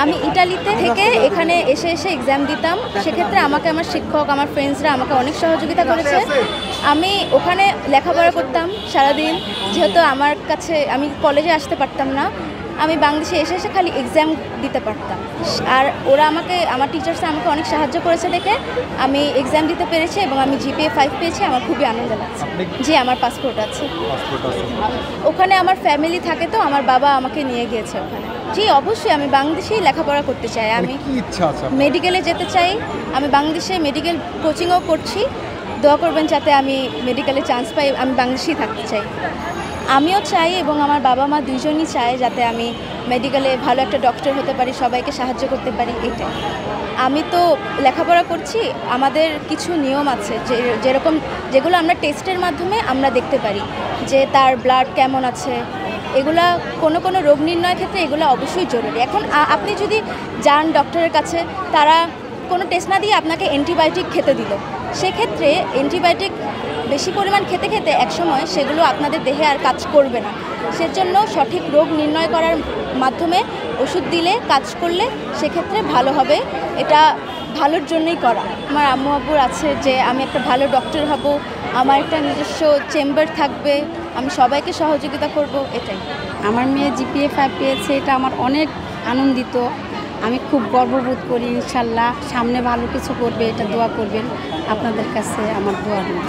আমি ইটালিতে থেকে এখানে এসে এক্সাম দিতাম। সেক্ষেত্রে আমাকে আমার শিক্ষক, আমার ফ্রেন্ডসরা আমাকে অনেক সহযোগিতা করেছে। আমি ওখানে লেখাপড়া করতাম সারাদিন, যেহেতু আমার কাছে আমি কলেজে আসতে পারতাম না। আমি বাংলাদেশে এসে খালি এক্সাম দিতে পারতাম। আর ওরা আমাকে, আমার টিচার্সরা আমাকে অনেক সাহায্য করেছে দেখে আমি এক্সাম দিতে পেরেছি এবং আমি GPA 5 পেয়েছি। আমার খুবই আনন্দ লাগছে। জি, আমার পাসপোর্ট আছে। ওখানে আমার ফ্যামিলি থাকে, তো আমার বাবা আমাকে নিয়ে গিয়েছে ওখানে। জি, অবশ্যই আমি বাংলাদেশেই লেখাপড়া করতে চাই। আমি মেডিকেলে যেতে চাই। আমি বাংলাদেশে মেডিকেল কোচিংও করছি। দোয়া করবেন যাতে আমি মেডিকেলে চান্স পাই। আমি বাংলাদেশেই থাকতে চাই। আমিও চাই এবং আমার বাবা মা দুইজনই চায় যাতে আমি মেডিকেলে ভালো একটা ডক্টর হতে পারি, সবাইকে সাহায্য করতে পারি। এটাই। আমি তো লেখাপড়া করছি, আমাদের কিছু নিয়ম আছে যেগুলো আমরা টেস্টের মাধ্যমে আমরা দেখতে পারি যে তার ব্লাড কেমন আছে। এগুলা কোনো রোগ নির্ণয়ের ক্ষেত্রে এগুলো অবশ্যই জরুরি। এখন আপনি যদি যান ডক্টরের কাছে, তারা কোনো টেস্ট না দিয়ে আপনাকে অ্যান্টিবায়োটিক খেতে দিল, সেক্ষেত্রে অ্যান্টিবায়োটিক বেশি পরিমাণ খেতে খেতে একসময় সেগুলো আপনাদের দেহে আর কাজ করবে না। সেজন্য সঠিক রোগ নির্ণয় করার মাধ্যমে ওষুধ দিলে, কাজ করলে সেক্ষেত্রে ভালো হবে। এটা ভালোর জন্যই করা। আমার আম্মু আব্বুর আছে যে আমি একটা ভালো ডক্টর হব, আমার একটা নিজস্ব চেম্বার থাকবে, আমি সবাইকে সহযোগিতা করব। এটাই। আমার মেয়ে GPA 5 পেয়েছে, এটা আমার অনেক আনন্দিত। আমি খুব গর্ববোধ করি। ইনশাল্লাহ সামনে ভালো কিছু করবে, এটা দোয়া করবেন। আপনাদের কাছে আমার দোয়া রইল।